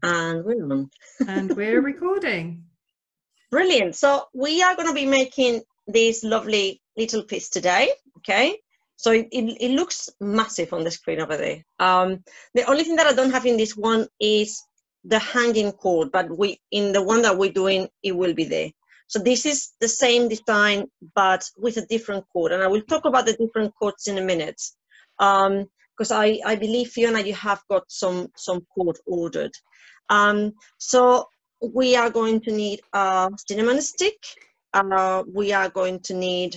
And we're on. And we're recording. Brilliant. So we are going to be making this lovely little piece today. Okay. So it looks massive on the screen over there. The only thing that I don't have in this one is the hanging cord, but in the one that we're doing, it will be there. So this is the same design, but with a different cord. And I will talk about the different cords in a minute. Because I believe, Fiona, you have got some cord ordered. So we are going to need a cinnamon stick. We are going to need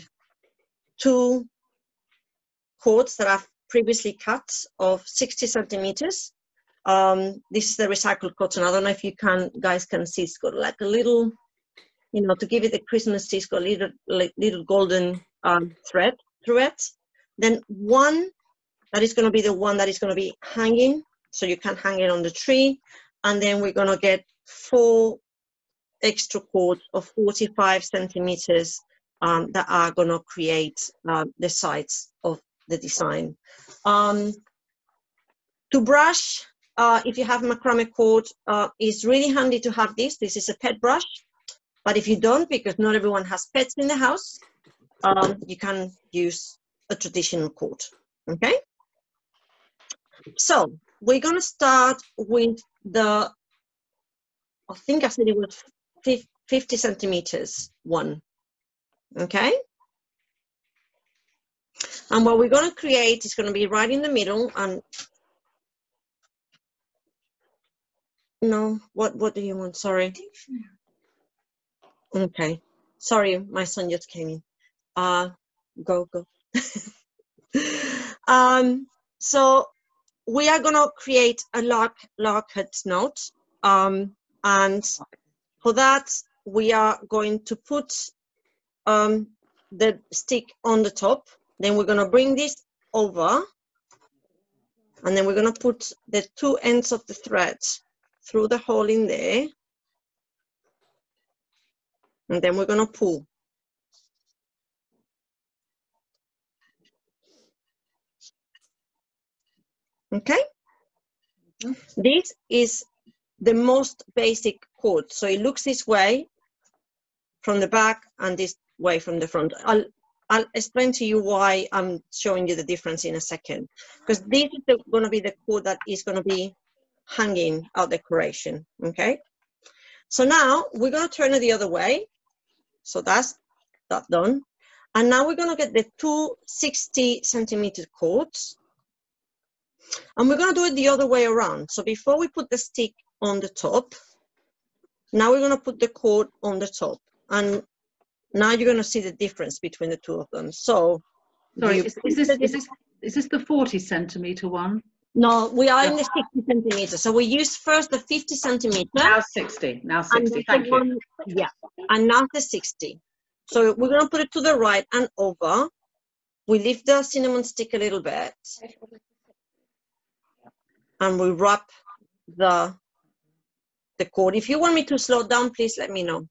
2 cords that I've previously cut of 60 centimeters. This is the recycled cotton. I don't know if you guys can see. It's got like a little, you know, to give it the Christmas, it's got a little golden thread through it. Then one that is going to be the one that is going to be hanging, so you can hang it on the tree. And then we're going to get 4 extra cords of 45 centimeters that are going to create the sides of the design. To brush, if you have macrame cord, it's really handy to have this. This is a pet brush. But if you don't, because not everyone has pets in the house, you can use a traditional cord. Okay? So we're going to start with the, I think I said it was 50 centimeters one. Okay? And what we're going to create is going to be right in the middle. And no, what do you want? Sorry. Okay. Sorry, my son just came in. Go. So we are going to create a locket knot. And for that, we are going to put the stick on the top. Then we're going to bring this over. And then we're going to put the 2 ends of the thread through the hole in there. And then we're going to pull. Okay? This is the most basic cord. So it looks this way from the back and this way from the front. I'll explain to you why I'm showing you the difference in a second. Because this is going to be the cord that is going to be hanging our decoration. Okay? So now we're going to turn it the other way. So that's that done. And now we're going to get the 2 60 centimeter cords. And we're going to do it the other way around. So before we put the stick on the top, now we're going to put the cord on the top. And now you're going to see the difference between the 2 of them. So, sorry, is this the 40 centimeter one? No, we are in the 60 centimeters. So we use first the 50 centimeter. Now 60. Now 60. Thank you. Yeah, and now the 60. So we're going to put it to the right and over. We lift the cinnamon stick a little bit. And we wrap the cord. If you want me to slow down, please let me know.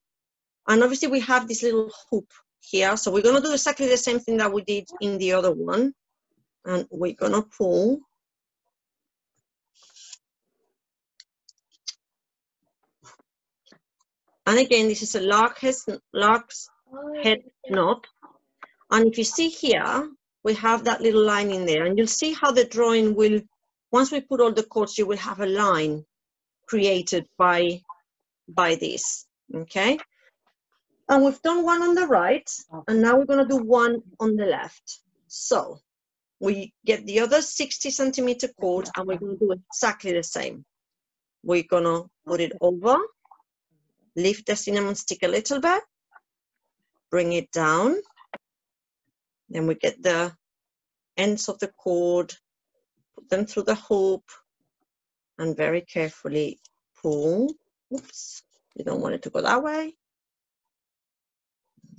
And obviously we have this little hoop here. So we're going to do exactly the same thing that we did in the other one. And we're going to pull. And again, this is a lark's head knot. And if you see here, we have that little line in there. And you'll see how the drawing will, once we put all the cords, you will have a line created by this, okay? And we've done one on the right, and now we're going to do one on the left. So we get the other 60 centimeter cord, and we're going to do exactly the same. We're going to put it over, lift the cinnamon stick a little bit, bring it down. Then we get the ends of the cord, put them through the hoop, and very carefully pull. Oops, you don't want it to go that way.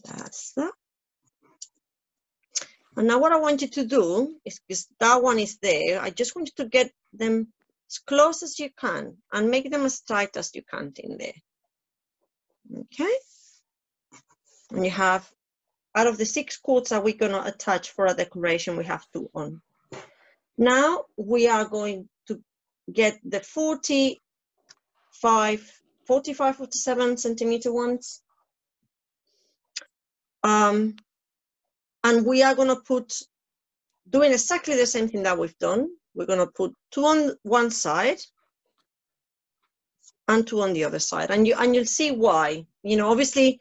That's that. And now what I want you to do is, because that one is there, I just want you to get them as close as you can and make them as tight as you can in there. Okay? And you have, out of the 6 cords that we're going to attach for a decoration, we have 2 on. Now we are going to get the 40 45, 47 centimeter ones. And we are going to doing exactly the same thing that we've done. We're going to put 2 on one side and 2 on the other side, and you'll see why. You know, obviously,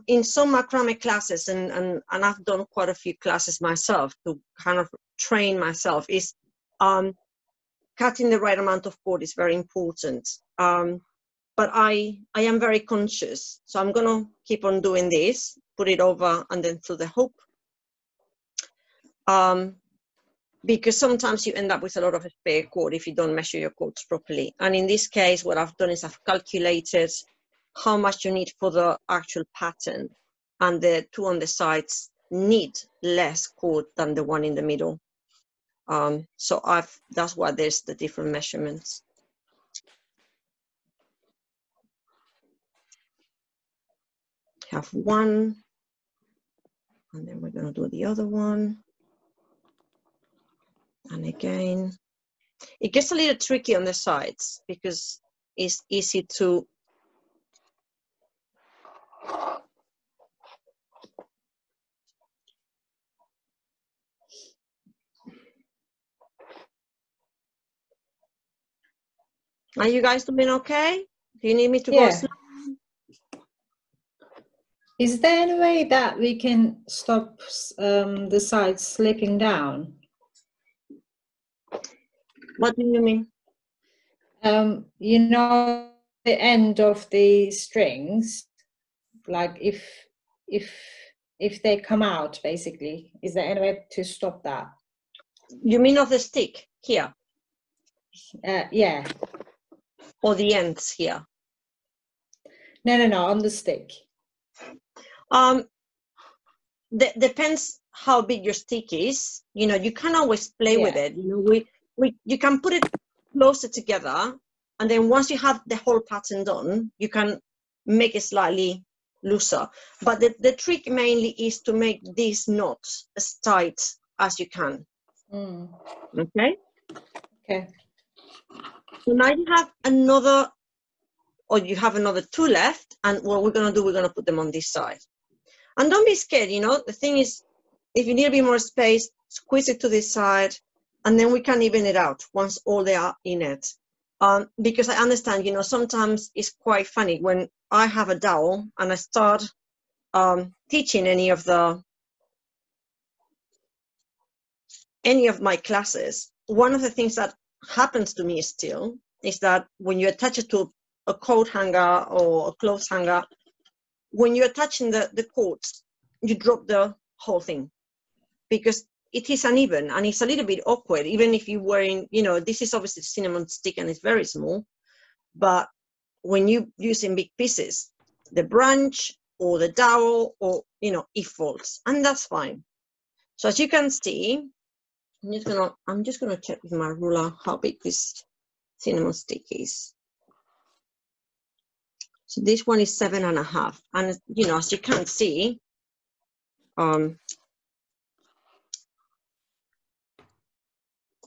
in some macrame classes, and I've done quite a few classes myself to kind of train myself, is cutting the right amount of cord is very important. But I am very conscious, so I'm gonna keep on doing this, put it over and then through the hook, because sometimes you end up with a lot of spare cord if you don't measure your cords properly. And in this case, what I've done is I've calculated how much you need for the actual pattern, and the 2 on the sides need less cord than the one in the middle. So that's why there's the different measurements. Have one, and then we're going to do the other one. And again, it gets a little tricky on the sides because it's easy to Are you guys doing okay? Do you need me to go slow? Is there any way that we can stop the sides slipping down? What do you mean? You know, the end of the strings, like if they come out, basically, is there any way to stop that? You mean of the stick here? Yeah. Or the ends here? No, on the stick. Depends how big your stick is. You know, you can always play with it. You know, you can put it closer together, and then once you have the whole pattern done, you can make it slightly looser. But the trick mainly is to make these knots as tight as you can. Okay? Okay. So now you have another, or you have another 2 left, and what we're going to do, we're going to put them on this side. And don't be scared, you know, the thing is, if you need a bit more space, squeeze it to this side, and then we can even it out once all they are in it. Because I understand, you know, sometimes it's quite funny when I have a dowel and I start teaching any of my classes. One of the things that happens to me still is that when you attach it to a coat hanger or a clothes hanger, when you're attaching the cords, you drop the whole thing because it is uneven and it's a little bit awkward. Even if you're wearing, you know, this is obviously cinnamon stick and it's very small, but when you're using big pieces, the branch or the dowel, or, you know, it falls, and that's fine. So as you can see, I'm just gonna check with my ruler how big this cinnamon stick is. So this one is 7.5, and you know, as you can see,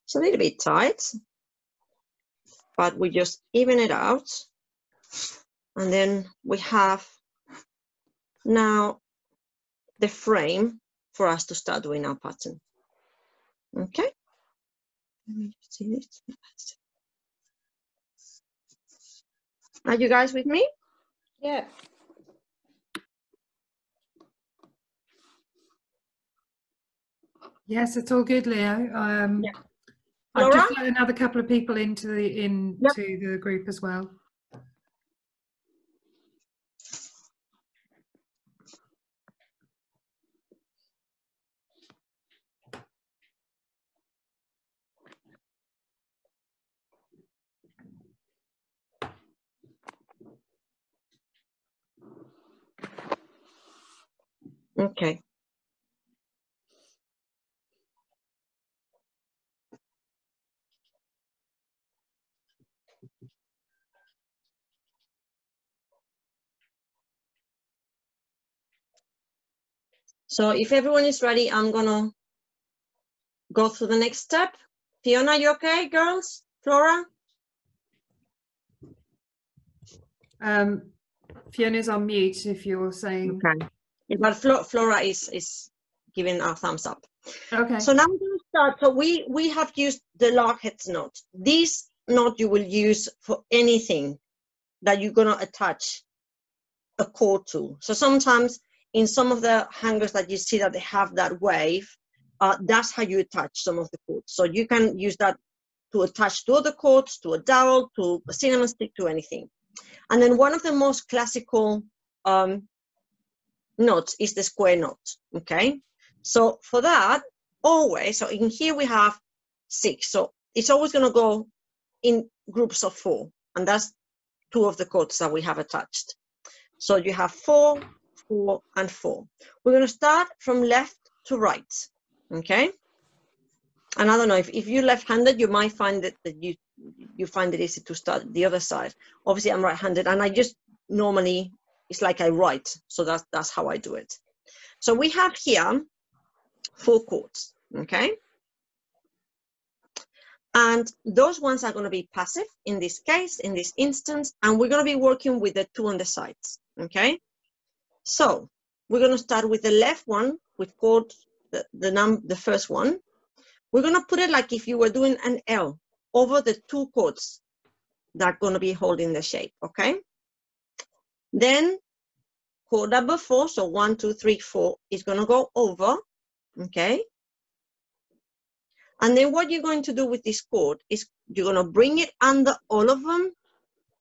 it's a little bit tight, but we just even it out, and then we have now the frame for us to start doing our pattern. Okay, let me see this. Are you guys with me? Yeah. Yes, it's all good, Leo. Yeah. I've just got another couple of people into the group as well. Okay. So if everyone is ready, I'm gonna go through the next step. Fiona, you okay, girls? Flora? Fiona's on mute if you're saying. Okay. Yeah, but Flora is giving a thumbs up. Okay. So now we're going to start. So we have used the logheads knot. This knot you will use for anything that you're going to attach a cord to. So sometimes in some of the hangers that you see that they have that wave, that's how you attach some of the cords. So you can use that to attach to other cords, to a dowel, to a cinnamon stick, to anything. And then one of the most classical knots is the square knot, okay? So for that, always, so in here we have 6. So it's always going to go in groups of 4. And that's 2 of the cords that we have attached. So you have 4, 4, and 4. We're going to start from left to right, okay? And I don't know, if you're left-handed, you might find that you find it easy to start the other side. Obviously, I'm right-handed, and I just normally, it's like I write, so that's how I do it. So we have here 4 cords, okay? And those ones are going to be passive in this case, in this instance, and we're going to be working with the 2 on the sides, okay? So we're going to start with the left one with chord, the first one. We're going to put it like if you were doing an L over the 2 chords that are going to be holding the shape, okay? Then chord number 4, so 1, 2, 3, 4, is going to go over, okay? And then what you're going to do with this chord is you're going to bring it under all of them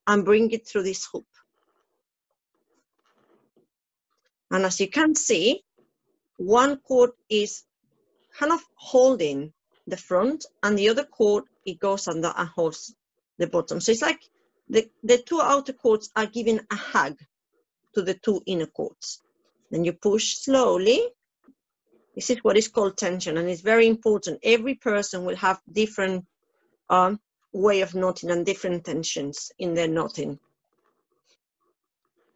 and bring it through this hoop. And as you can see, one chord is kind of holding the front, and the other chord, it goes under and holds the bottom. So it's like the 2 outer chords are giving a hug to the 2 inner chords. Then you push slowly. This is what is called tension, and it's very important. Every person will have different way of knotting and different tensions in their knotting.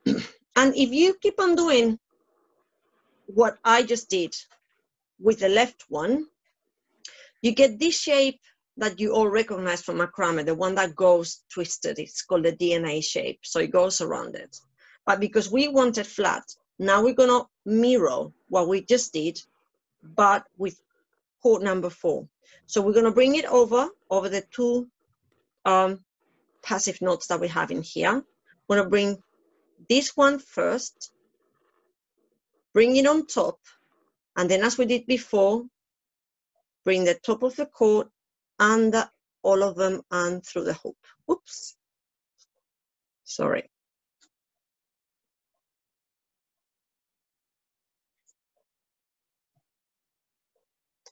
And if you keep on doing what I just did with the left one, you get this shape that you all recognize from macrame, the one that goes twisted. It's called the DNA shape, so it goes around it. But because we wanted flat, now we're going to mirror what we just did, but with chord number 4. So we're going to bring it over the 2 passive notes that we have in here. We're going to bring this one first, bring it on top, and then as we did before, bring the top of the chord under all of them and through the hoop. Oops, sorry.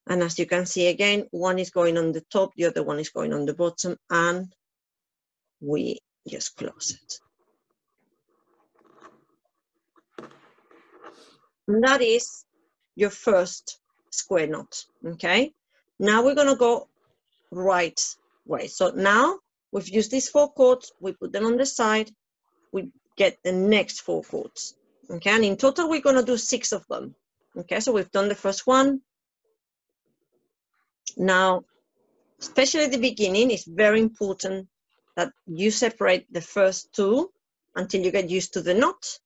And as you can see again, one is going on the top, the other one is going on the bottom, and we just close it. And that is your first square knot, okay? Now we're gonna go right way. So now we've used these 4 chords, we put them on the side, we get the next 4 chords, okay? And in total, we're gonna do 6 of them, okay? So we've done the first one. Now, especially at the beginning, it's very important that you separate the first 2 until you get used to the knot.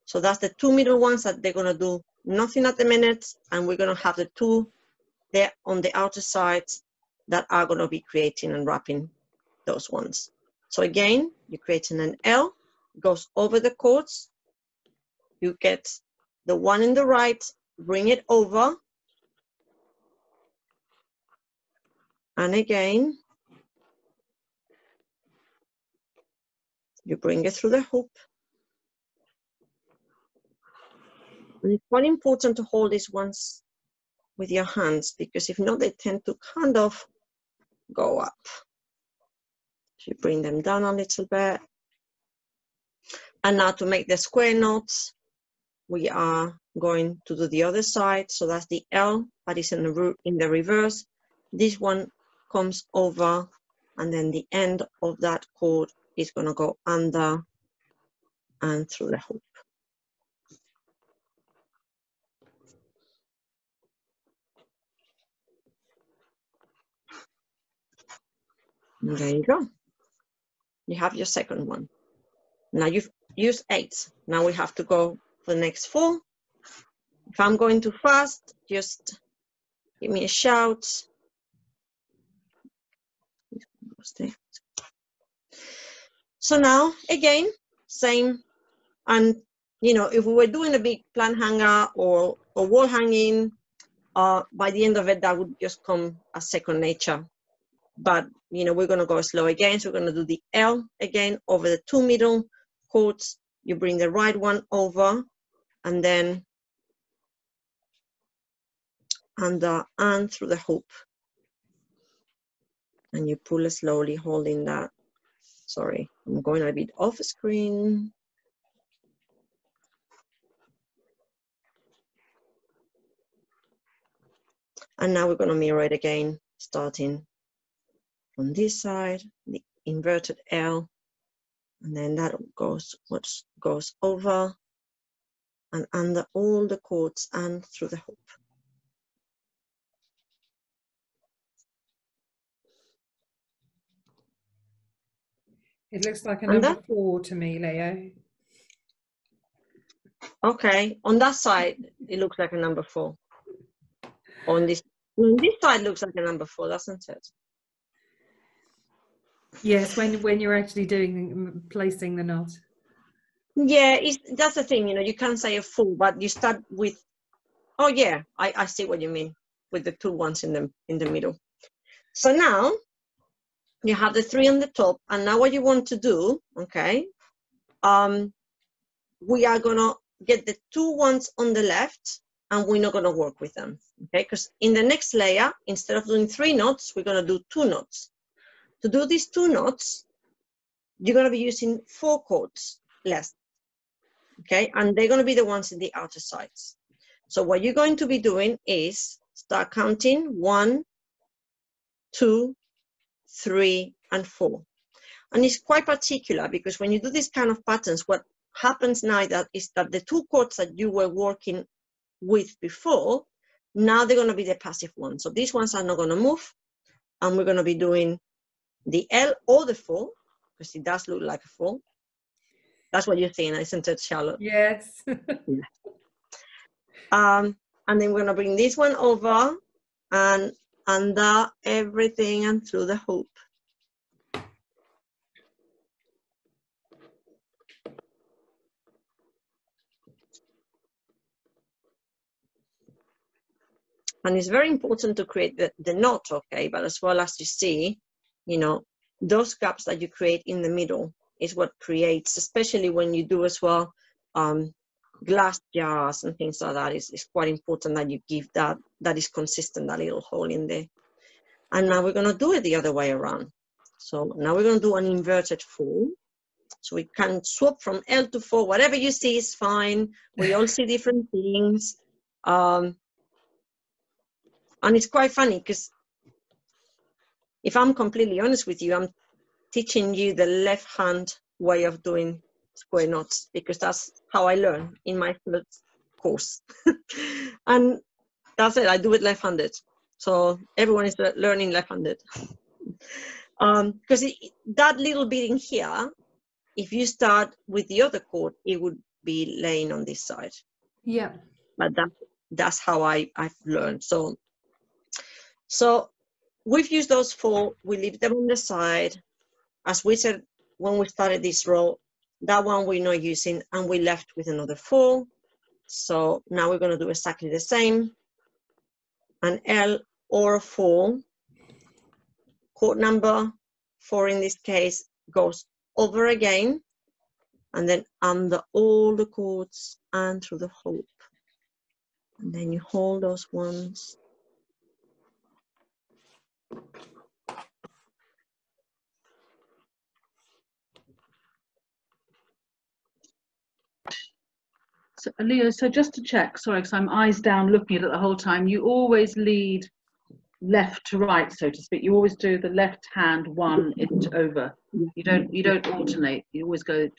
So that's the 2 middle ones that they're gonna do nothing at the minute, and we're gonna have the 2 there on the outer sides that are gonna be creating and wrapping those ones. So again, you're creating an L, goes over the chords, you get the one in the right, bring it over, and again, you bring it through the hoop. And it's quite important to hold these ones with your hands, because if not, they tend to kind of go up. So you bring them down a little bit. And now to make the square knots, we are going to do the other side. So that's the L, but it's in the reverse. This one comes over, and then the end of that cord is going to go under and through the hoop. And there you go. You have your second one. Now you've used 8. Now we have to go for the next 4. If I'm going too fast, just give me a shout. So now, again, same. And, you know, if we were doing a big plant hanger or wall hanging, by the end of it, that would just come as second nature. But, you know, we're going to go slow again. So we're going to do the L again over the 2 middle cords. You bring the right one over and then under and through the hoop. And you pull it slowly, holding that. Sorry, I'm going a bit off screen. And now we're going to mirror it again, starting on this side, the inverted L, and then that goes over and under all the cords and through the hoop. It looks like a And number 4 to me, Leo. Okay, on that side, it looks like a number 4. On this side looks like a number 4, doesn't it? Yes, when you're actually placing the knot. Yeah, that's the thing, you know, you can't say a 4, but you start with, oh yeah, I see what you mean, with the 2 ones in the middle. So now you have the 3 on the top, and now what you want to do, okay, we are gonna get the 2 ones on the left, and we're not gonna work with them, okay, because in the next layer, instead of doing 3 knots, we're gonna do 2 knots. To do these 2 knots, you're gonna be using 4 cords less, okay, and they're gonna be the ones in the outer sides. So what you're going to be doing is start counting 1, 2, 3, and 4. And it's quite particular because when you do these kind of patterns, what happens now is that the 2 cords that you were working with before, now they're going to be the passive ones. So these ones are not going to move, and we're going to be doing the L or the 4, because it does look like a 4. That's what you're saying, isn't it, Charlotte? Yes. And then we're going to bring this one over and under everything and through the hoop. And it's very important to create the knot, okay, but as well as you see, you know, those gaps that you create in the middle is what creates, especially when you do as well glass jars and things like that. It's quite important that you give that is consistent, that little hole in there. And now we're going to do it the other way around. So now we're going to do an inverted 4. So we can swap from L to 4. Whatever you see is fine. We all see different things. And it's quite funny because if I'm completely honest with you, I'm teaching you the left-hand way of doing square knots because that's how I learn in my first course. And that's it, I do it left-handed. So everyone is learning left-handed. Because that little bit in here, if you start with the other chord, it would be laying on this side. Yeah. But that's how I've learned. So we've used those 4, we leave them on the side. As we said when we started this row, that one we're not using, and we left with another 4. So now we're going to do exactly the same. An L or a 4. Chord number 4 in this case goes over again, and then under all the chords and through the hoop. And then you hold those ones. So, Leo, so just to check, sorry, because I'm eyes down looking at it the whole time, you always lead left to right, so to speak. You always do the left hand one it over. You don't alternate. You always go.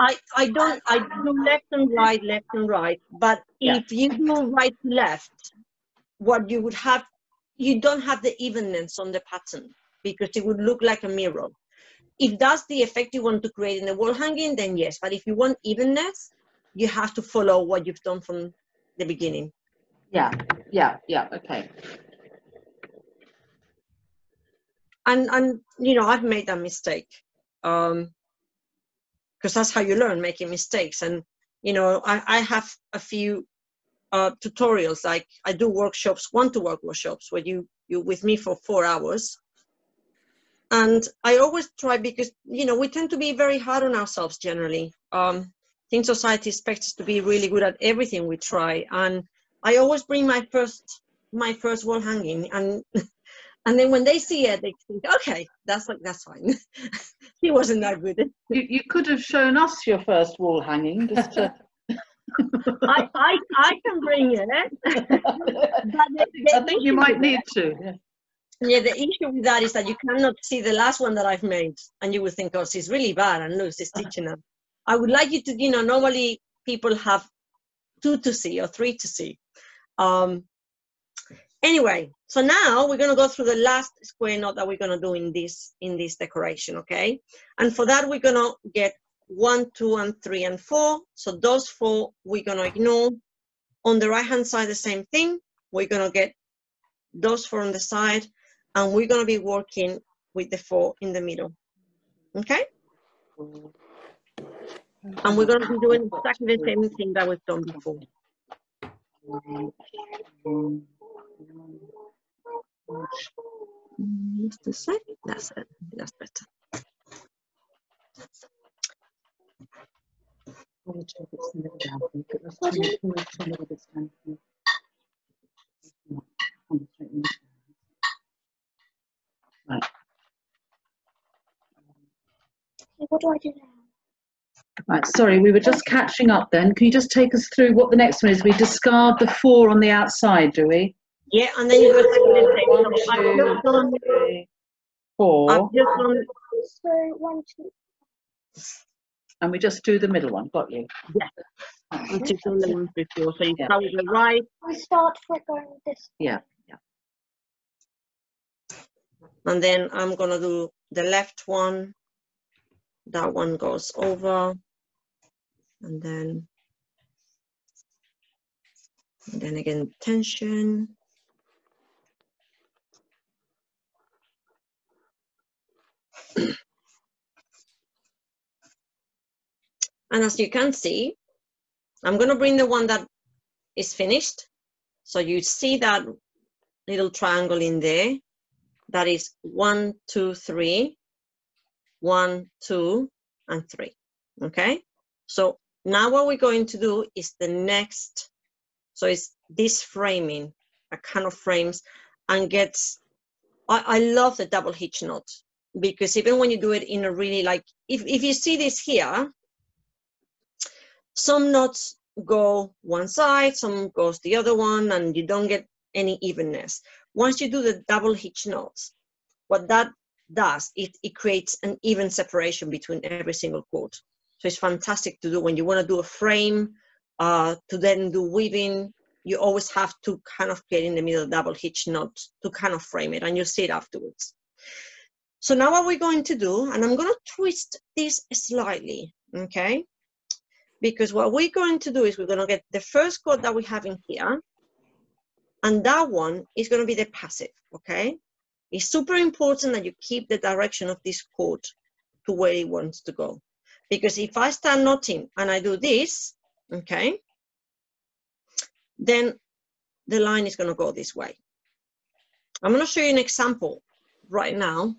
I do left and right, but if you do right to left, what you would have, you don't have the evenness on the pattern because it would look like a mirror. if that's the effect you want to create in the wall hanging, then yes. But if you want evenness, you have to follow what you've done from the beginning. Yeah, okay. And you know, I've made that mistake. Because that's how you learn, making mistakes. And you know, I have a few tutorials, like I do workshops, one-to-one workshops, where you're with me for 4 hours. And I always try, because you know, we tend to be very hard on ourselves generally. I think society expects us to be really good at everything we try, and I always bring my first wall hanging, and then when they see it, they think, okay, that's fine. He wasn't that good. You could have shown us your first wall hanging, just to... I can bring it. I think you might need to. Yeah, the issue with that is that you cannot see the last one that I've made, and you will think, oh, she's really bad, and look, she's teaching her. I would like you to, you know, normally people have 2 to see or 3 to see. Anyway, so now we're going to go through the last square knot that we're going to do in this decoration, okay? And for that, we're going to get 1, 2, and 3, and 4. So those 4 we're going to ignore. On the right hand side, the same thing. We're going to get those 4 on the side, and we're going to be working with the 4 in the middle, okay? And we're going to be doing exactly the same thing that we've done before. Just a sec. That's it. That's better. Right. What do I do now? Right, sorry, we were just catching up then. Can you just take us through what the next one is? We discard the 4 on the outside, do we? Yeah, and then you go exactly the same. 1, So 2, 3, 4. I've just done, So 1, 2. And we just do the middle one, got you? yeah, I've just done the ones before. So you start with the right. I start for going this. Yeah. And then I'm going to do the left one. That one goes over. And then again, tension. And as you can see, I'm going to bring the one that is finished. So you see that little triangle in there. That is 1, 2, 3, 1, 2, and 3. Okay. So now what we're going to do is the next. So it's this framing, a kind of frames, and gets. I love the double hitch knot, because even when you do it in a really, like, if you see this here, some knots go one side, some goes the other one, and you don't get any evenness. Once you do the double hitch knots, what that does, it creates an even separation between every single cord. So it's fantastic to do when you want to do a frame, to then do weaving. You always have to kind of get in the middle double hitch knot to kind of frame it, and you'll see it afterwards. So now what we're going to do, and I'm going to twist this slightly, okay? Because what we're going to do is we're going to get the first cord that we have in here, and that one is going to be the passive, okay? It's super important that you keep the direction of this cord to where it wants to go. Because if I start knotting and I do this, okay, then the line is going to go this way. I'm going to show you an example right now.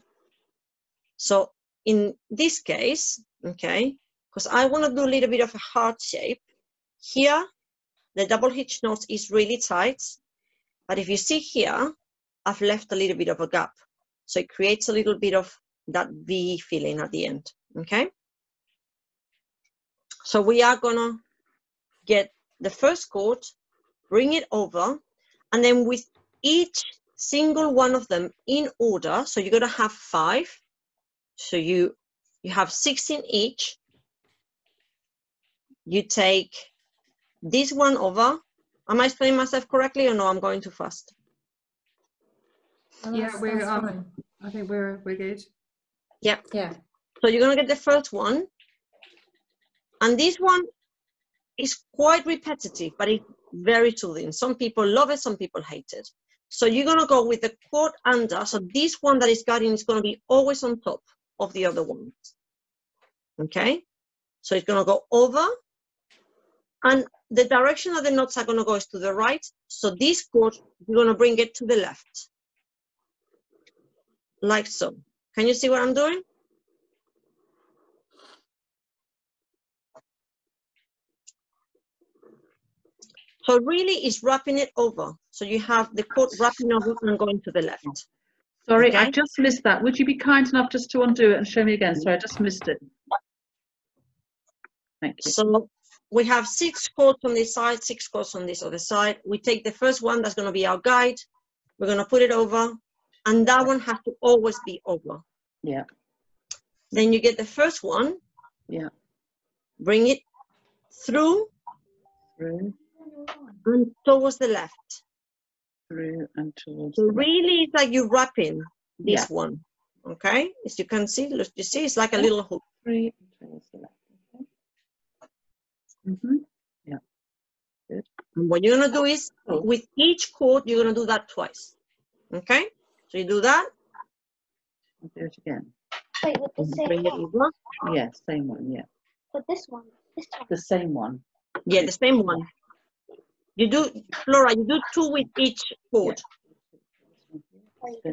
So in this case, okay, because I want to do a little bit of a heart shape, here the double hitch knot is really tight, but if you see here, I've left a little bit of a gap. So it creates a little bit of that V feeling at the end, okay? So we are gonna get the first cord, bring it over, and then with each single one of them in order, so you're gonna have 5, so you have 6 in each. You take this one over. Am I explaining myself correctly, or no, I'm going too fast? Yeah, we're I think we're good. Yep. Yeah. So you're going to get the first one. And this one is quite repetitive, but it's very soothing. Some people love it, some people hate it. So you're going to go with the cord under. So this one that is guiding is going to be always on top of the other ones. Okay? So it's going to go over. And the direction that the knots are going to go is to the right. So this cord, you're going to bring it to the left. Like so. Can you see what I'm doing? So really it's wrapping it over. So you have the cord wrapping over and going to the left. Sorry, Okay. I just missed that. Would you be kind enough just to undo it and show me again? Sorry, I just missed it. Thank you. So we have 6 cords on this side, 6 cords on this other side. We take the first one, that's going to be our guide. We're going to put it over, and that one has to always be over. Yeah. Then you get the first one. Yeah. Bring it through. Through. And towards the left. Through and towards. So really, it's like you're wrapping this Yeah. one. Okay, as you can see, look, you see, it's like a little hook. Through and towards the left. Okay. Yeah. Good. And what you're gonna do is, with each cord, you're gonna do that twice. Okay, so you do that. I'll do it again. Wait, with the same Bring it one? over. Yeah, same one. Yeah. But this one. The same one. Yeah, the same one. You do, Flora, you do 2 with each cord.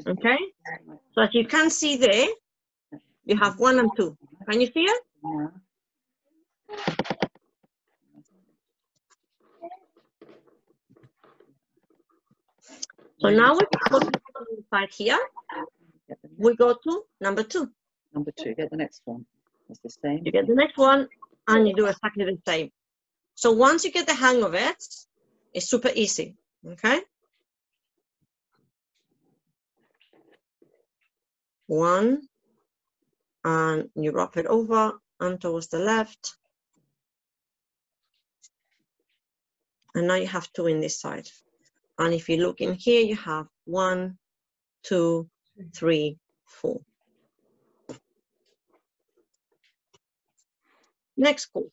Okay, so as you can see there, you have 1 and 2. Can you see it? Yeah. So now we put it inside here. We go to number 2. Number 2. Get the next one. It's the same. You get the next one, and you do exactly the same. So once you get the hang of it, it's super easy. Okay. 1, and you wrap it over and towards the left. And now you have 2 in this side. And if you look in here, you have 1, 2, 3, 4. Next cord.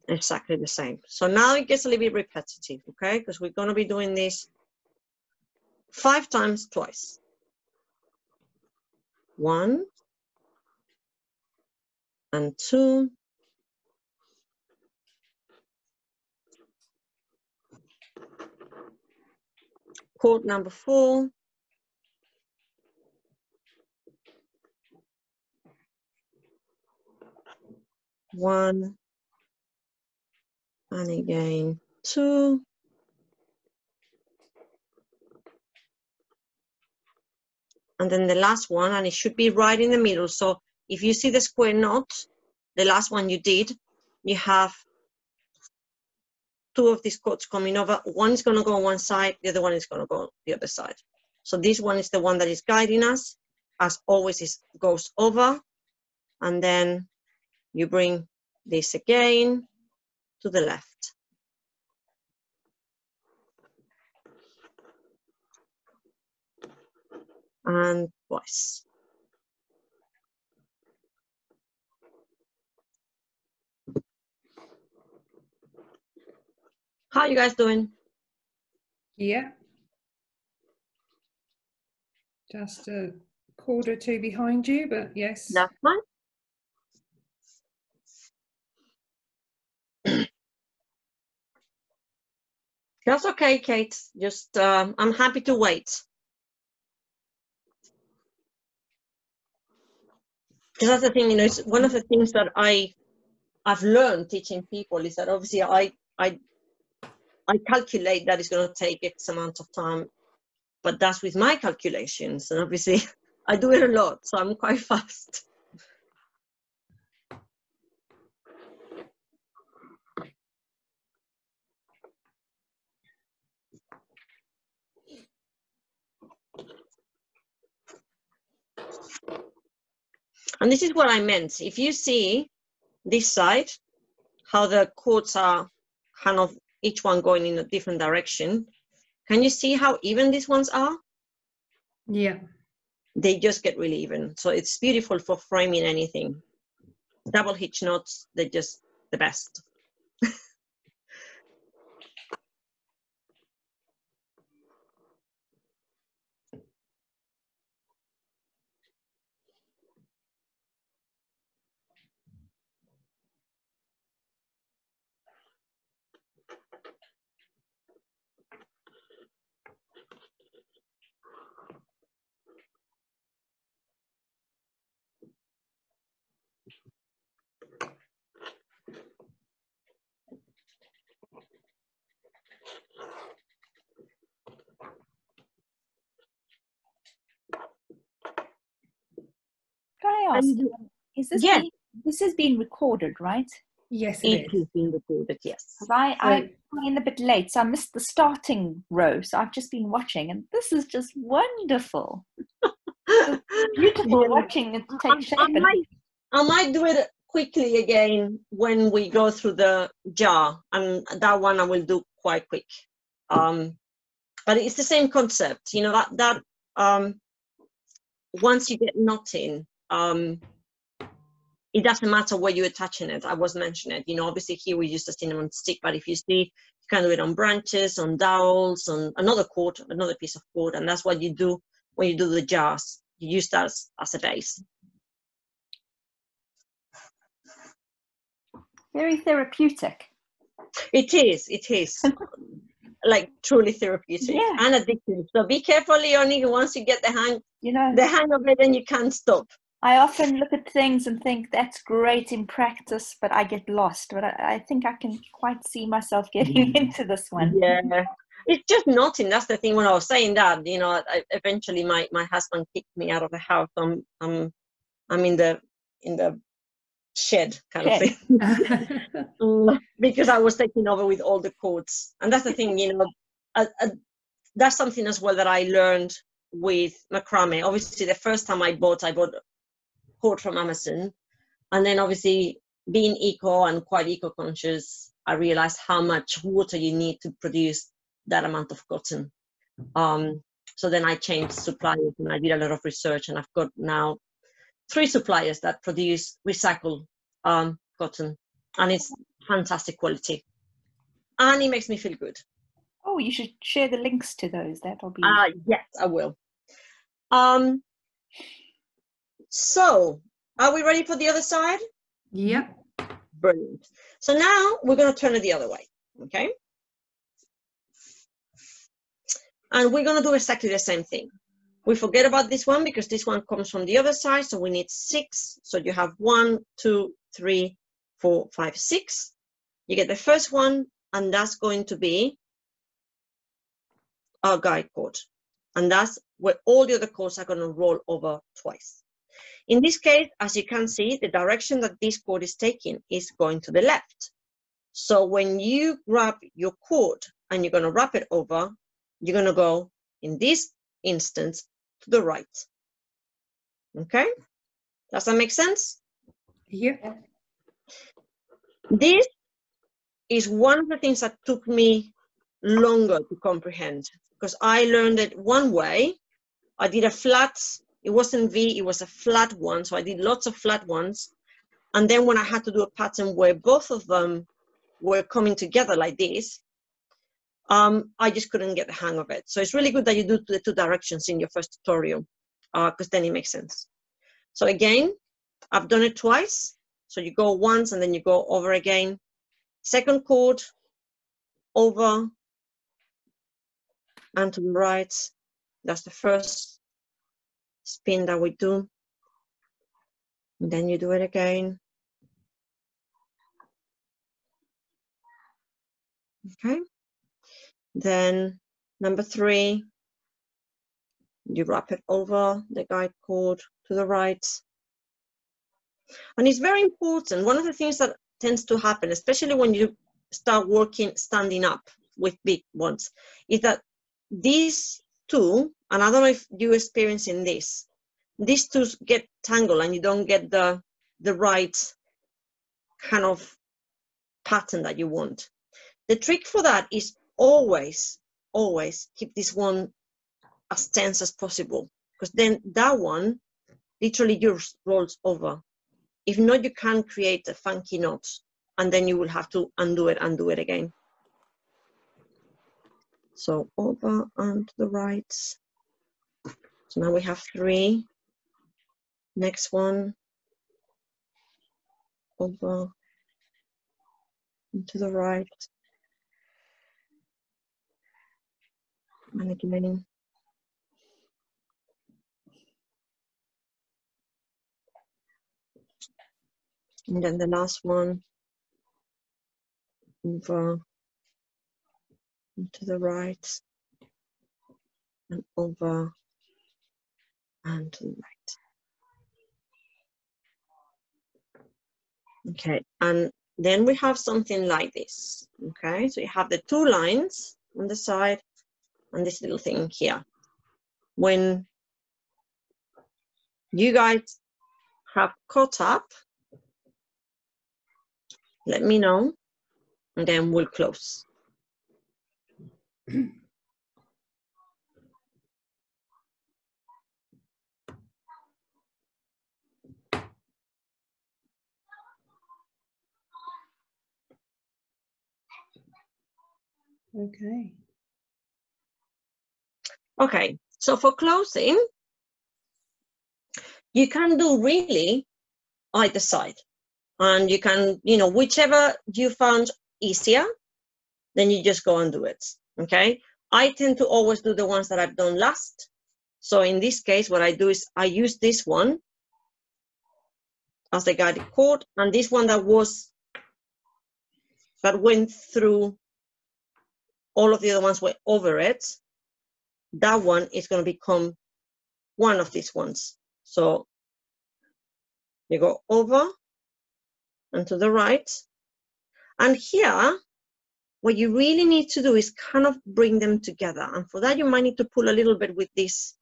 Exactly the same. So now it gets a little bit repetitive, okay? Because we're going to be doing this 5 times twice. 1 and 2. Cord number 4. 1. And again, 2. And then the last one, and it should be right in the middle. So if you see the square knot, the last one you did, you have 2 of these cords coming over. One is going to go on one side, the other one is going to go the other side. So this one is the one that is guiding us. As always, it goes over, and then you bring this again to the left. And twice. How are you guys doing? Yeah. Just a cord or 2 behind you, but yes. That's fine. That's okay, Kate. Just, I'm happy to wait. Because that's the thing, you know, it's one of the things that I've learned teaching people is that obviously I calculate that it's going to take X amount of time, but that's with my calculations. And obviously I do it a lot, so I'm quite fast. And this is what I meant. If you see this side, how the cords are kind of each one going in a different direction, can you see how even these ones are? Yeah. they just get really even. So it's beautiful for framing anything. Double hitch knots, they're just the best. Can I ask, is this Yes. this has been recorded, right? Yes, It it is. is being recorded, yes. Because I got in a bit late, so I missed the starting row. So I've just been watching, and this is just wonderful. It's beautiful Yeah. watching it take shape. I might do it quickly again when we go through the jar, and that one I will do quite quick. But it's the same concept, you know, that once you get knot in, it doesn't matter where you're attaching it. I was mentioning it, you know, obviously here we use the cinnamon stick, but if you see, you can do it on branches, on dowels, on another cord, another piece of cord, and that's what you do when you do the jars. You use that as a base. Very therapeutic. It is. Like truly therapeutic and addictive. So be careful, Leonie, once you get the hang of it, then you can't stop. I often look at things and think that's great in practice, but I get lost. But I think I can quite see myself getting into this one. Yeah, it's just knotting. That's the thing. When I was saying that, you know, eventually my husband kicked me out of the house. I'm in the shed kind of thing because I was taking over with all the cords. And that's the thing, you know, that's something as well that I learned with macrame. Obviously, the first time I bought cord from Amazon, and then obviously being eco and quite eco-conscious, I realized how much water you need to produce that amount of cotton. So then I changed suppliers and I did a lot of research, and I've got now 3 suppliers that produce recycled cotton, and it's fantastic quality, and it makes me feel good. Oh, you should share the links to those. That'll be yes, I will. So are we ready for the other side? Yep. Brilliant. So now we're going to turn it the other way, okay? And we're going to do exactly the same thing. We forget about this one because this one comes from the other side, so we need 6. So you have 1, 2, 3, 4, 5, 6. You get the first one, and that's going to be our guide cord, and that's where all the other cords are going to roll over twice. In this case, as you can see, the direction that this cord is taking is going to the left. So when you grab your cord and you're going to wrap it over, you're going to go, in this instance, to the right. Okay? Does that make sense? Yep. This is one of the things that took me longer to comprehend, because I learned it one way. I did a flat, it wasn't V, it was a flat one, so I did lots of flat ones. And then when I had to do a pattern where both of them were coming together like this, I just couldn't get the hang of it. So it's really good that you do the 2 directions in your first tutorial, because then it makes sense. So again, I've done it twice. So you go once and then you go over again. Second cord, over and to the right. That's the first spin that we do. And then you do it again. Okay. Then number 3, you wrap it over the guide cord to the right. And it's very important. One of the things that tends to happen, especially when you start working standing up with big ones, is that these 2, and I don't know if you're experiencing this, these 2 get tangled and you don't get the right kind of pattern that you want. The trick for that is always keep this one as tense as possible. because then that one literally just rolls over. If not, you can create a funky knot, and then you will have to undo it again. So over and to the right. So now we have 3. Next one, over and to the right. And again. And then the last one, over and to the right, and over and to the right. Okay, and then we have something like this. Okay, so you have the 2 lines on the side and this little thing here. When you guys have caught up, let me know, and then we'll close. Okay. Okay, so for closing, you can do really either side, and you can, you know, whichever you found easier, then you just go and do it. Okay, I tend to always do the ones that I've done last. So in this case, what I do is I use this one as the guided cord, and this one that went through all of the other ones were over it. That one is going to become one of these ones. So you go over and to the right, and here what you really need to do is kind of bring them together, and for that you might need to pull a little bit with this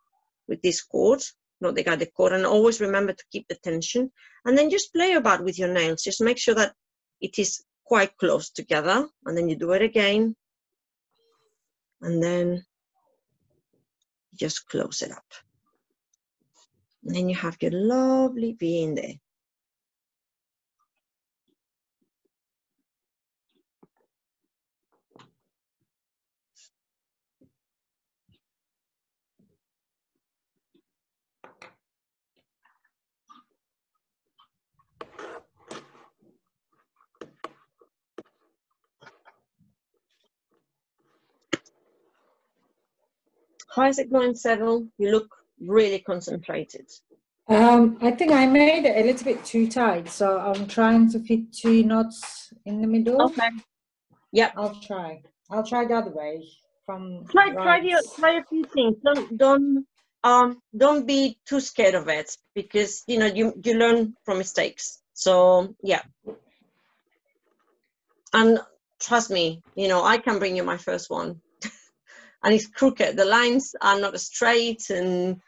cord, not the guided cord, and always remember to keep the tension, and then just play about with your nails. Just make sure that it is quite close together, and then you do it again, and then just close it up, and then you have your lovely bee in there. How is it going, Seville? You look really concentrated. I think I made it a little bit too tight, so I'm trying to fit 2 knots in the middle. Okay. Yeah. I'll try the other way from Try right. a few things. Don't be too scared of it, because you know you learn from mistakes. So yeah. And trust me, you know, I can bring you my first one. And it's crooked. The lines are not straight, and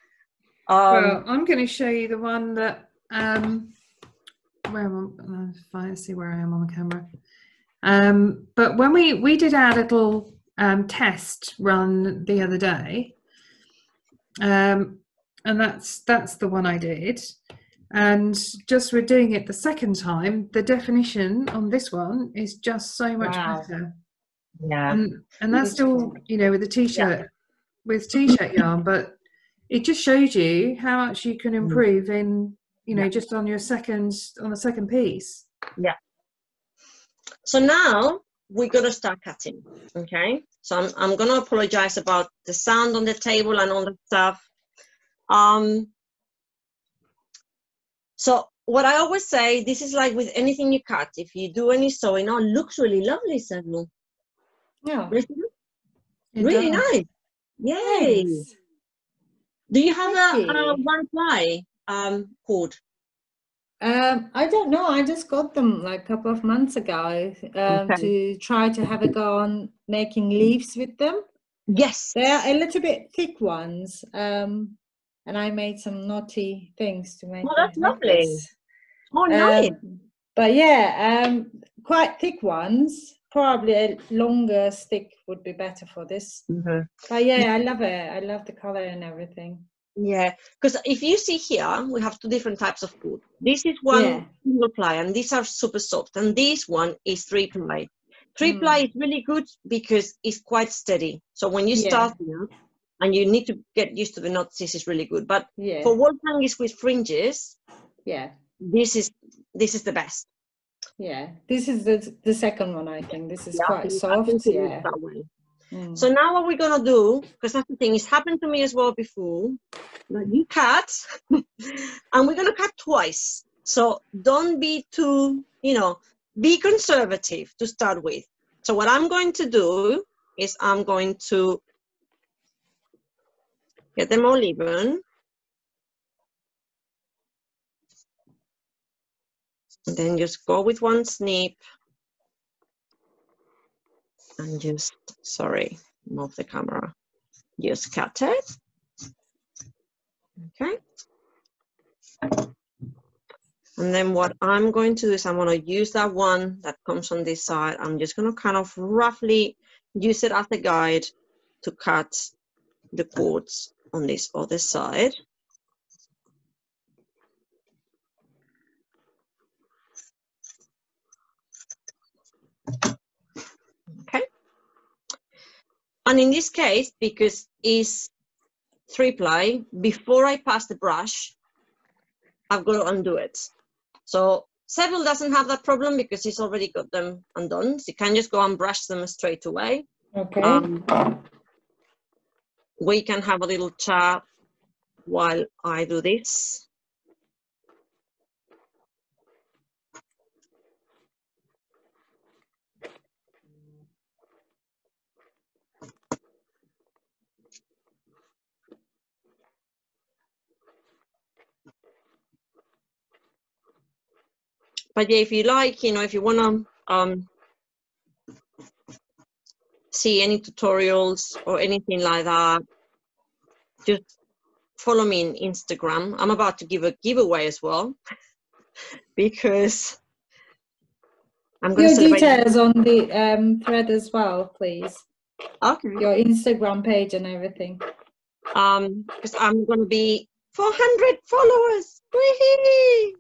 well, I'm going to show you the one that where am I? Let's see where I am on the camera. But when we did our little test run the other day, and that's the one I did, and just we're doing it the second time, the definition on this one is just so much better. Yeah, and that's still, you know, with the t-shirt, with t-shirt yarn, but it just shows you how much you can improve in, you know, just on the second piece. Yeah. So now we're gonna start cutting. Okay. So I'm gonna apologize about the sound on the table and all the stuff. So what I always say, this is like with anything you cut. If you do any sewing, it looks really lovely, Samuel. Yeah. Really nice. Yay. Thanks. Do you have a one ply cord? I don't know. I just got them like a couple of months ago to try to have a go on making leaves with them. Yes. They're a little bit thick ones. And I made some naughty things to make. Oh, that's lovely. Oh, nice. But yeah, quite thick ones. Probably a longer stick would be better for this. But yeah, I love it. I love the color and everything. Yeah, because if you see here, we have two different types of wood. This is one single ply, and these are super soft. And this one is 3-ply. 3-ply is really good because it's quite steady. So when you start and you need to get used to the knots, this is really good. But for wall hangings with fringes, this is the best. Yeah, this is the second one. I think this is quite soft. That way. So now what we're gonna do, because that's the thing, it's happened to me as well before. Like you cut, and we're gonna cut twice. So don't be too, be conservative to start with. So what I'm going to do is I'm going to get them all even. And then just go with one snip. And just, move the camera. Just cut it. Okay. And then what I'm going to do is I'm going to use that one that comes on this side. I'm just going to kind of roughly use it as a guide to cut the cords on this other side. Okay. And in this case, because it's 3-ply, before I pass the brush, I've got to undo it. So Seville doesn't have that problem because he's already got them undone. So you can just go and brush them straight away. Okay. We can have a little chat while I do this. But yeah, if you like, if you want to see any tutorials or anything like that, just follow me on Instagram. I'm about to give a giveaway as well because I'm going to celebrate. Your details on the thread as well, please. Okay. Your Instagram page and everything. Because I'm going to be 400 followers. Whee!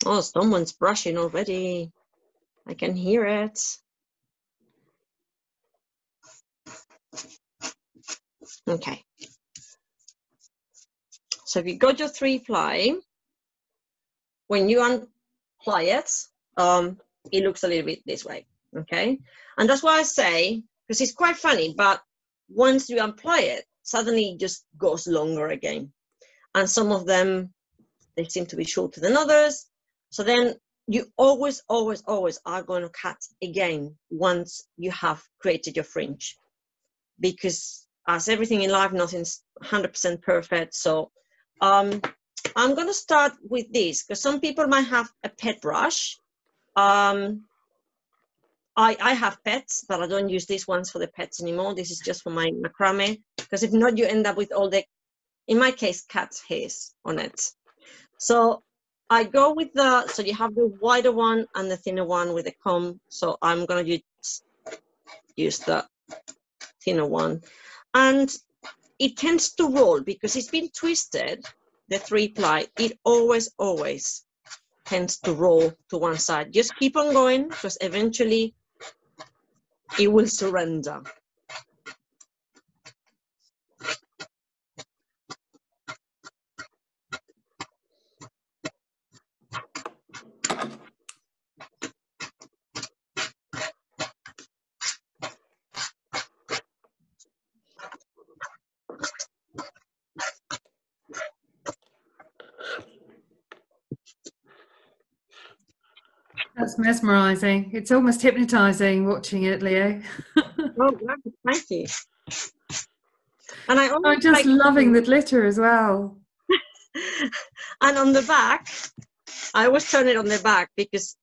Oh, someone's brushing already. I can hear it. Okay. So if you got your 3-ply, when you unply it, it looks a little bit this way, okay? And that's why I say, because it's quite funny, but once you apply it, suddenly it just goes longer again. And some of them, they seem to be shorter than others. So then you always, always, always are going to cut again once you have created your fringe. Because as everything in life, nothing's 100% perfect. So I'm going to start with this because some people might have a pet brush. I have pets, but I don't use these ones for the pets anymore. This is just for my macrame, because if not, you end up with all the, in my case, cat hairs on it. So I go with so you have the wider one and the thinner one with the comb. So I'm going to use the thinner one. And it tends to roll because it's been twisted, the 3-ply. It always, always tends to roll to one side. Just keep on going because eventually it will surrender. That's mesmerizing. It's almost hypnotizing watching it, Leo. Oh, thank you. And I'm just loving the glitter as well. And on the back, I always turn it on the back because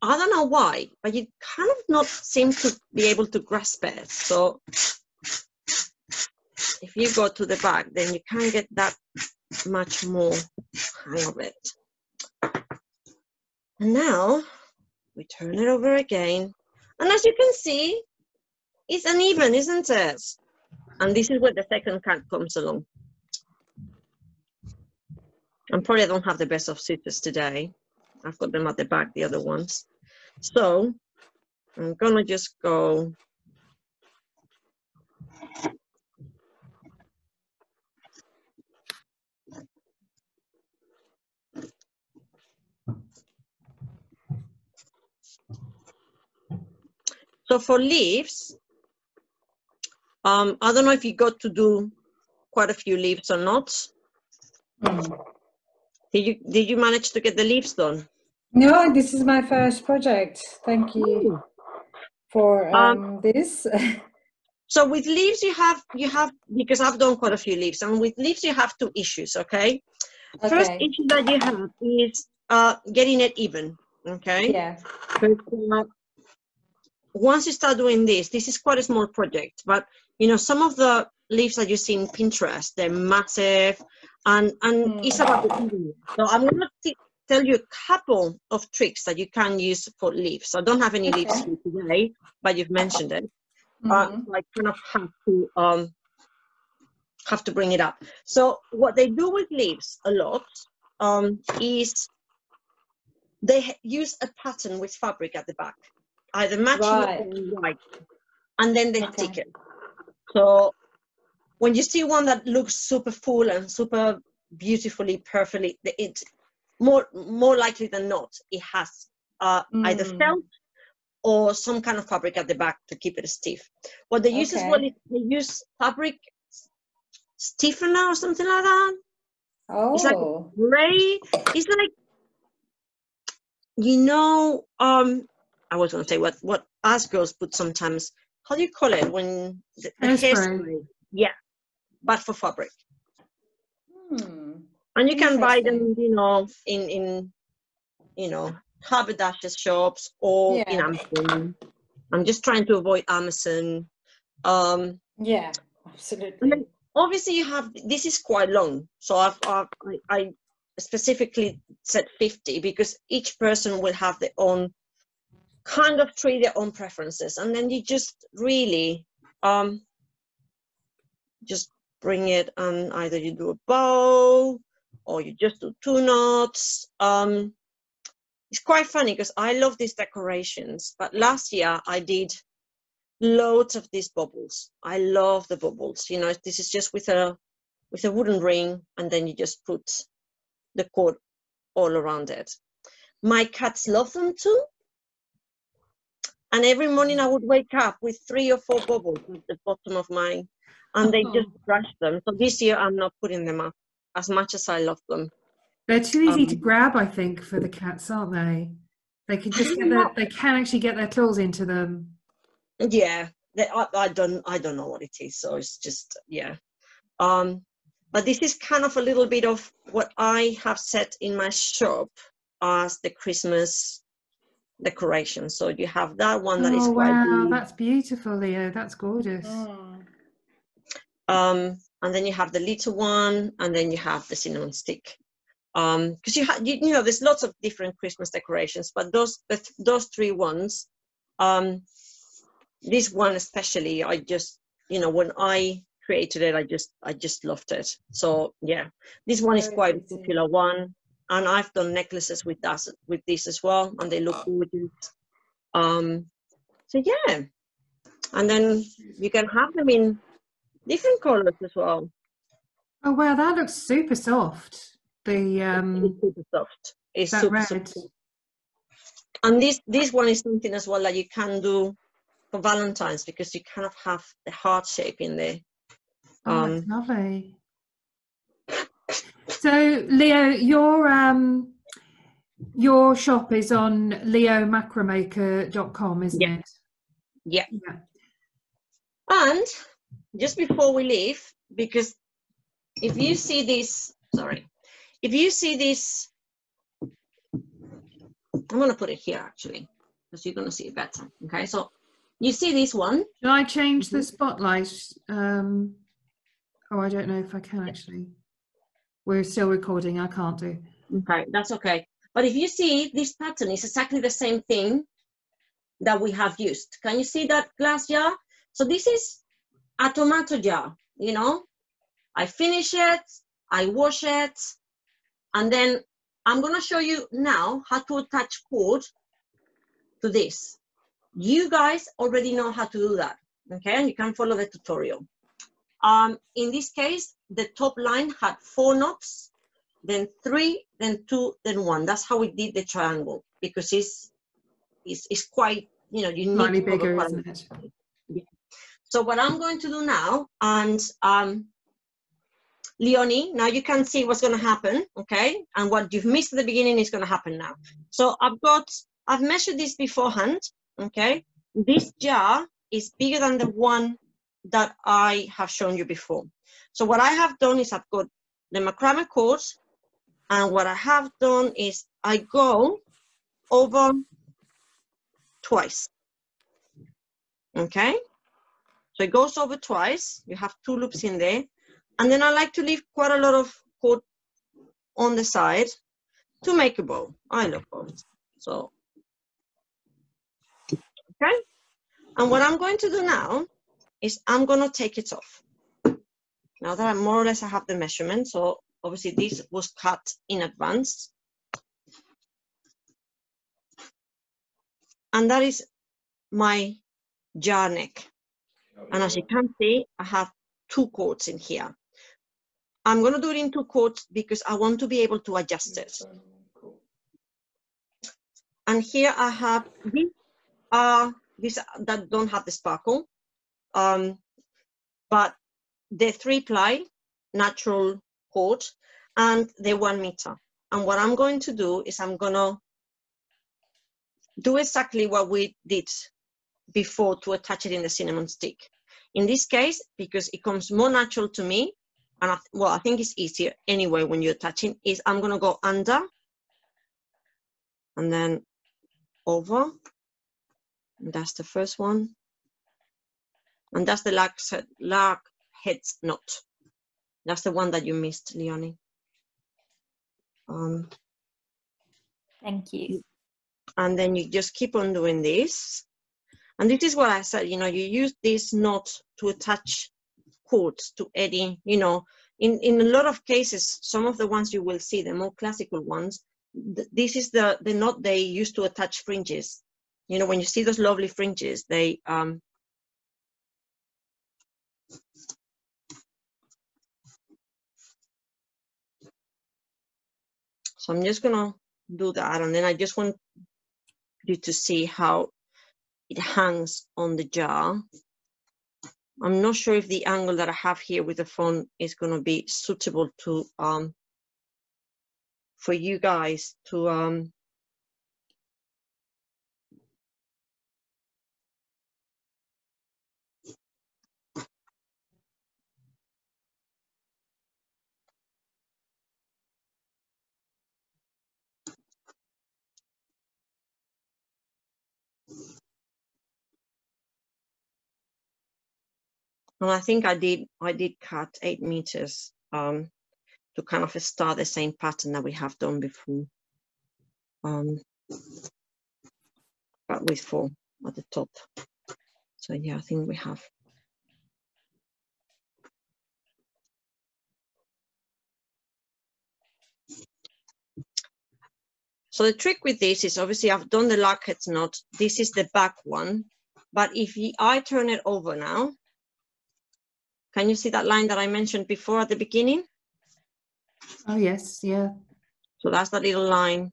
I don't know why, but you kind of not seem to be able to grasp it. So if you go to the back, then you can't get that much more hang of it. And now we turn it over again. And as you can see, it's uneven, isn't it? And this is where the second cat comes along. And probably I don't have the best of scissors today. I've got them at the back, the other ones. So I'm gonna just go. So for leaves, I don't know if you got to do quite a few leaves or not. Did you manage to get the leaves done? No, this is my first project. Thank you for this. So with leaves, you have because I've done quite a few leaves, and with leaves you have two issues. Okay. First issue that you have is getting it even. Okay. Yeah. But, once you start doing this is quite a small project, but you know, some of the leaves that you see in Pinterest, they're massive, and it's about the evening. So I'm going to tell you a couple of tricks that you can use for leaves. I don't have any leaves here today, but you've mentioned it. So I kind of have to bring it up. So what they do with leaves a lot is they use a pattern with fabric at the back, either matching or white, and then they stick it. So when you see one that looks super full and super beautifully, perfectly, it's more likely than not, it has either felt or some kind of fabric at the back to keep it stiff. What they use as well is they use fabric stiffener or something like that. Oh. It's like gray. It's like, you know, I was going to say what us girls put sometimes. How do you call it when the hairspray? Yeah, but for fabric. And you can buy them, you know, in you know, haberdasher shops or in Amazon. I'm just trying to avoid Amazon. Yeah, absolutely. And then obviously you have, this is quite long, so I specifically said 50 because each person will have their own kind of tree, their own preferences, and then you just really just bring it, and either you do a bow or you just do 2 knots. It's quite funny because I love these decorations, but last year I did loads of these bubbles. I love the bubbles. You know, this is just with a wooden ring, and then you just put the cord all around it. My cats love them too. And every morning I would wake up with 3 or 4 bubbles at the bottom of mine, and they just brush them. So this year I'm not putting them up as much as I love them. They're too easy to grab, I think, for the cats, aren't they? They can just they can actually get their claws into them. Yeah, I don't know what it is, so it's just but this is kind of a little bit of what I have set in my shop as the Christmas decoration. So you have that one that is quite big. That's beautiful, Leo. That's gorgeous. And then you have the little one, and then you have the cinnamon stick. Because you know, there's lots of different Christmas decorations, but those 3 ones, this one especially, I just, you know, when I created it, I just loved it. So yeah, this one is quite a popular one, and I've done necklaces with this as well, and they look gorgeous. So yeah, and then you can have them in different colors as well. Oh wow, that looks super soft. It's super soft. It's super red. soft. And this one is something as well that you can do for Valentine's, because you kind of have the heart shape in there. Oh, that's lovely. So Leo, your shop is on leomacramaker.com, isn't it? Yeah. And just before we leave, because if you see this, I'm going to put it here actually, because you're going to see it better. Okay, so you see this one. Should I change the spotlight? Oh, I don't know if I can actually. We're still recording. I can't do. Okay, that's okay. But if you see, this pattern is exactly the same thing that we have used. Can you see that glass jar? So this is a tomato jar, you know. I finish it, I wash it, and then I'm gonna show you now how to attach cord to this. You guys already know how to do that, okay? And you can follow the tutorial. In this case, the top line had 4 knots, then 3, then 2, then 1. That's how we did the triangle, because it's quite, you know, you need Slightly to cover bigger, quite isn't it? Yeah. So what I'm going to do now, and Leonie, now you can see what's going to happen, okay? And what you've missed at the beginning is going to happen now. So I've measured this beforehand, okay? This jar is bigger than the one that I have shown you before. So what I have done is I've got the macrame cord, and what I have done is I go over twice, okay? So it goes over twice. You have 2 loops in there. And then I like to leave quite a lot of cord on the side to make a bow. I love bows. So, okay. And what I'm going to do now is I'm going to take it off. Now that I more or less I have the measurement, so obviously this was cut in advance. And that is my jar neck. And as you can see, I have 2 cords in here. I'm going to do it in 2 cords because I want to be able to adjust it. And here I have these that don't have the sparkle, but the 3-ply natural cord and the 1 meter. And what I'm going to do is I'm going to do exactly what we did before to attach it in the cinnamon stick. In this case, because it comes more natural to me, and I think it's easier anyway when you're attaching, is I'm going to go under and then over. And that's the first one. And that's the lark heads knot. That's the one that you missed, Leonie. Thank you. And then you just keep on doing this. And this is what I said, you know, you use this knot to attach cords to any, you know, in a lot of cases, some of the ones you will see, the more classical ones, this is the knot they use to attach fringes. You know, when you see those lovely fringes, they, so I'm just gonna do that, and then I just want you to see how it hangs on the jar. I'm not sure if the angle that I have here with the phone is gonna be suitable to, for you guys to, and I think I did cut 8 meters to kind of start the same pattern that we have done before, but with 4 at the top. So yeah, I think we have. So the trick with this is obviously I've done the locket knot. This is the back one, but if I turn it over now, can you see that line that I mentioned before at the beginning? Oh, yes, yeah. So that's that little line.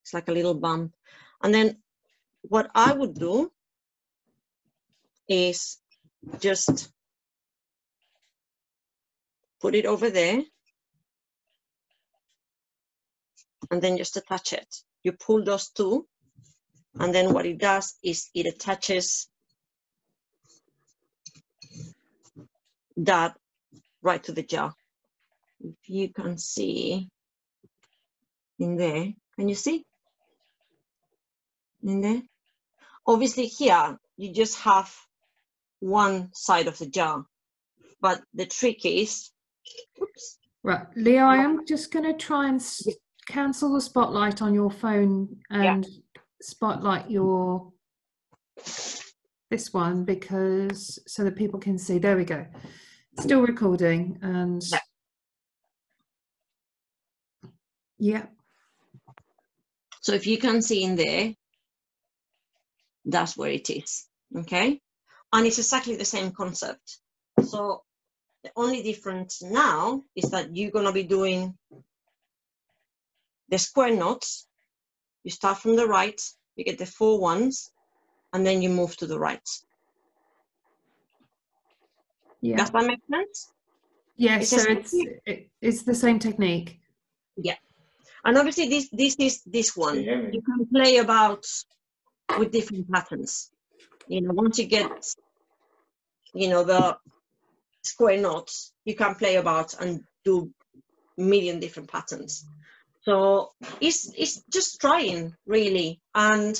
It's like a little bump. And then what I would do is just put it over there and then just attach it. You pull those 2, and then what it does is it attaches that right to the jar. If you can see in there, can you see in there? Obviously here you just have one side of the jar, but the trick is, oops. Right, Leo, I am just going to try and cancel the spotlight on your phone and spotlight your this one, because so that people can see. There we go. Still recording, and yeah. So if you can see in there, that's where it is, okay? And it's exactly the same concept. So the only difference now is that you're gonna be doing the square knots. You start from the right, you get the 4 ones, and then you move to the right. Yeah. Does that make sense? Yes, so it's the same technique. Yeah. And obviously this is this one. You can play about with different patterns. You know, once you get, you know, the square knots, you can play about and do a million different patterns. So it's just trying, really. And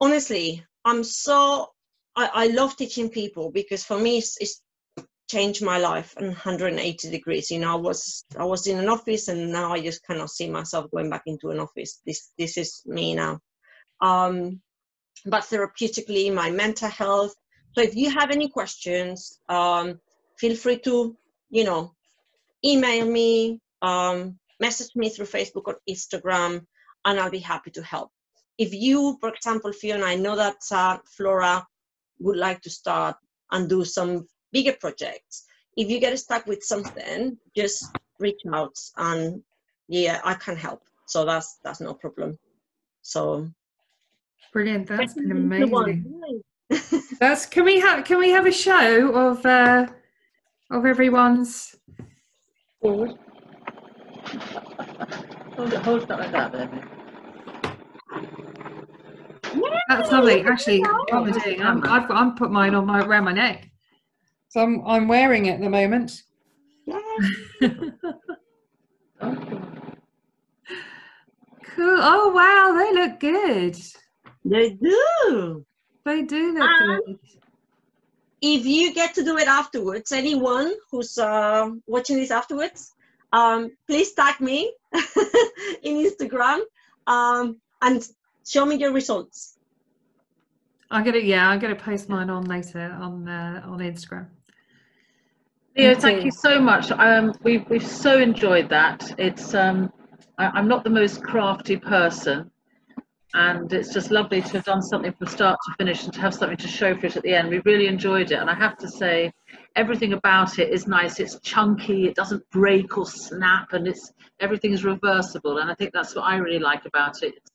honestly, I love teaching people, because for me it's changed my life 180 degrees. You know, I was in an office, and now I just cannot see myself going back into an office. This is me now. But therapeutically, my mental health. So if you have any questions, feel free to, you know, email me, message me through Facebook or Instagram, and I'll be happy to help. If you, for example, Fiona, I know that Flora would like to start and do some bigger projects. If you get stuck with something, just reach out, and yeah, I can help. So that's no problem. So brilliant. That's been amazing. That's can we have a show of everyone's Forward. Hold it like that, baby. That's lovely. Actually, what am I doing? I'm put mine on around my neck, so I'm wearing it at the moment. Cool. Oh wow, they look good. They do. They do look good. If you get to do it afterwards, anyone who's watching this afterwards, please tag me in Instagram and show me your results. I'm gonna post mine on later on Instagram. Leo, thank you so much. We've so enjoyed that. It's I'm not the most crafty person, and it's just lovely to have done something from start to finish and to have something to show for it at the end. We really enjoyed it, and I have to say, everything about it is nice. It's chunky, it doesn't break or snap, and everything is reversible, and I think that's what I really like about it. It's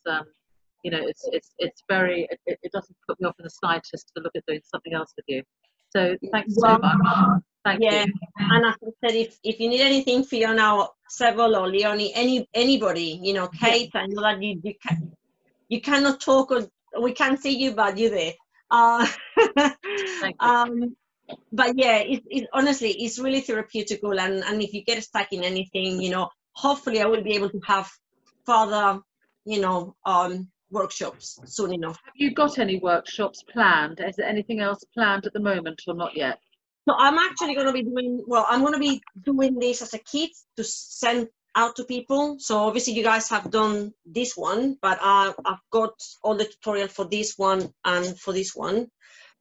you know, it's very, it doesn't put me off in the slightest to look at doing something else with you. So thanks so much. Thank you. And as I said, if you need anything, Fiona, Seville, or Leonie, anybody, you know, Kate, I know that you cannot talk, or we can't see you, but you're there. Thank you. But yeah, honestly, it's really therapeutical, and if you get stuck in anything, you know, hopefully I will be able to have further, you know, workshops soon enough. Have you got any workshops planned? Is there anything else planned at the moment, or not yet? So I'm actually going to be doing this as a kit to send out to people. So obviously you guys have done this one, but I've got all the tutorial for this one and for this one.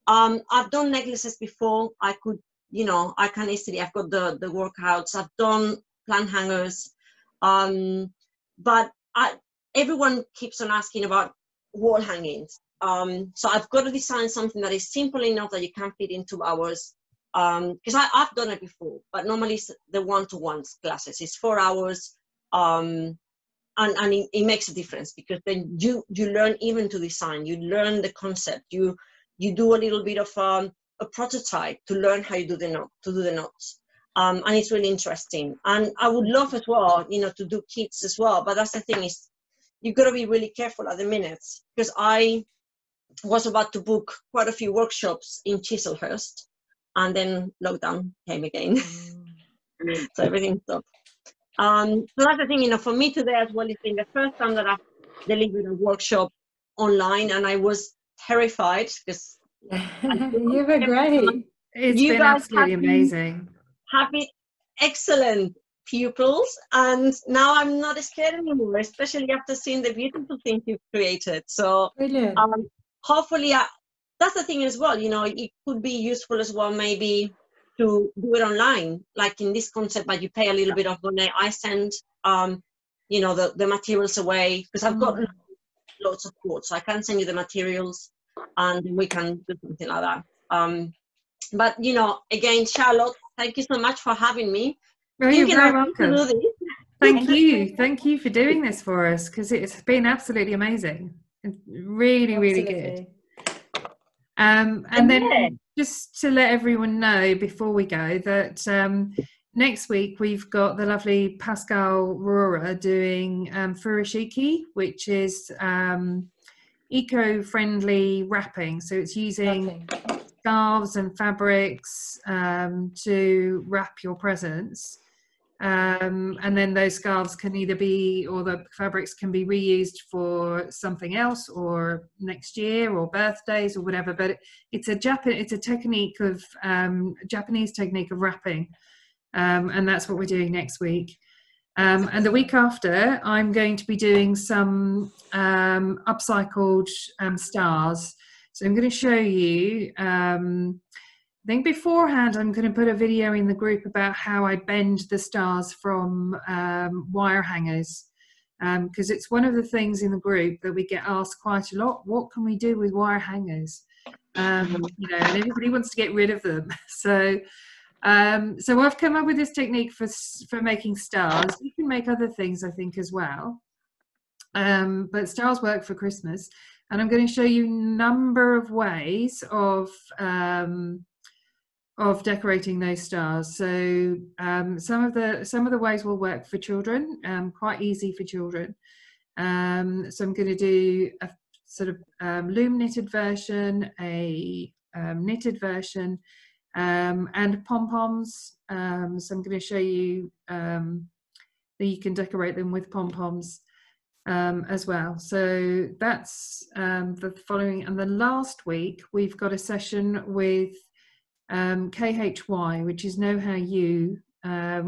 I've done necklaces before. I could, you know, I can easily, I've got the workouts. I've done plant hangers, but everyone keeps on asking about wall hangings. So I've got to design something that is simple enough that you can fit in 2 hours. Because I've done it before, but normally it's the one-to-one classes. It's 4 hours, and it makes a difference, because then you learn even to design. You learn the concept. You do a little bit of a prototype to learn how you do the knots. And it's really interesting. And I would love as well, you know, to do kits as well. But that's the thing, is you've got to be really careful at the minute, because I was about to book quite a few workshops in Chislehurst. And then lockdown came again. So everything stopped. So that's the thing, you know, for me today as well, it's been the first time that I've delivered a workshop online, and I was terrified, because you were great. It's been absolutely amazing. Have been excellent. pupils, and now I'm not scared anymore, especially after seeing the beautiful things you've created. So Brilliant. hopefully, that's the thing as well, you know, it could be useful as well, maybe to do it online, like in this concept, but you pay a little bit of money. I send, you know, the materials away, because I've got lots of quotes, so I can send you the materials and we can do something like that. But, you know, again, Charlotte, thank you so much for having me. Oh, you're Thinking very of how to welcome. do this. Thank you. Thank you for doing this for us, because it's been absolutely amazing. It's really, really good. And then just to let everyone know before we go that next week we've got the lovely Pascal Rora doing furoshiki, which is eco-friendly wrapping. So it's using scarves and fabrics to wrap your presents. And then those scarves can either be, or the fabrics can be reused for something else, or next year, or birthdays, or whatever. But it's a technique of Japanese technique of wrapping, and that's what we're doing next week. And the week after, I'm going to be doing some upcycled stars. So I'm going to show you. I think beforehand I'm going to put a video in the group about how I bend the stars from wire hangers, because it's one of the things in the group that we get asked quite a lot. What can we do with wire hangers? You know, and everybody wants to get rid of them. So I've come up with this technique for making stars. You can make other things, I think, as well. But stars work for Christmas, and I'm going to show you a number of ways of decorating those stars. So some of the ways will work for children, quite easy for children. So I'm going to do a sort of loom knitted version, a knitted version, and pom-poms. So I'm going to show you that you can decorate them with pom-poms as well. So that's the following. And the last week we've got a session with KHY, which is Know How You,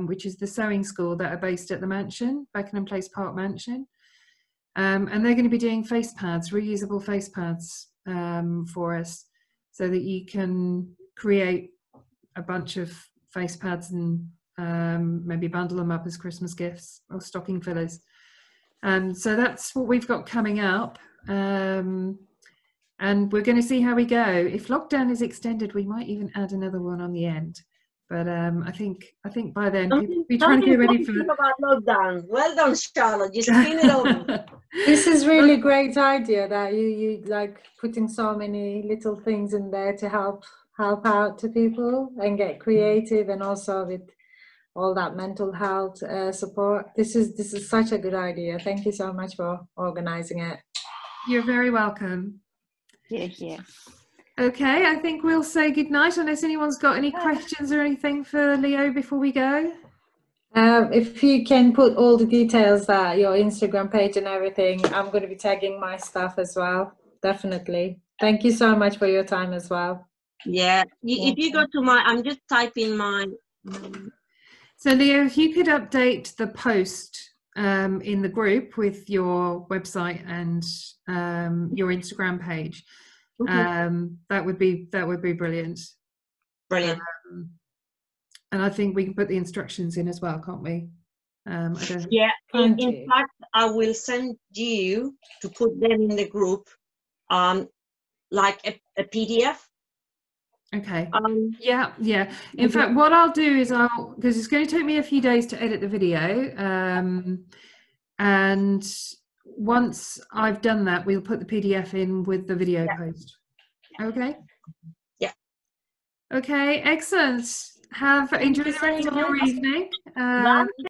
which is the sewing school that are based at the mansion, Beckenham Place Park Mansion. And they're going to be doing face pads, reusable face pads for us, so that you can create a bunch of face pads and maybe bundle them up as Christmas gifts or stocking fillers. So that's what we've got coming up. And we're going to see how we go. If lockdown is extended, we might even add another one on the end. But I think by then people will be trying to get ready for about lockdown. Well done, Charlotte. You spin it over. This is really great idea that you like putting so many little things in there to help out to people and get creative, and also with all that mental health support. This is such a good idea. Thank you so much for organizing it. You're very welcome. Yeah. Okay, I think we'll say goodnight unless anyone's got any questions or anything for Leo before we go. If you can put all the details, that your Instagram page and everything, I'm going to be tagging my stuff as well. Definitely. Thank you so much for your time as well. Yeah, if you go to I'm just typing my. So Leo, if you could update the post in the group with your website and your Instagram page, that would be brilliant. Brilliant. And I think we can put the instructions in as well, can't we? Yeah, in fact, I will send you to put them in the group, like a PDF. Okay. Yeah. In fact, what I'll do is because it's going to take me a few days to edit the video, and once I've done that, we'll put the PDF in with the video post. Okay. Yeah. Okay. Excellent. Enjoy the rest of your evening.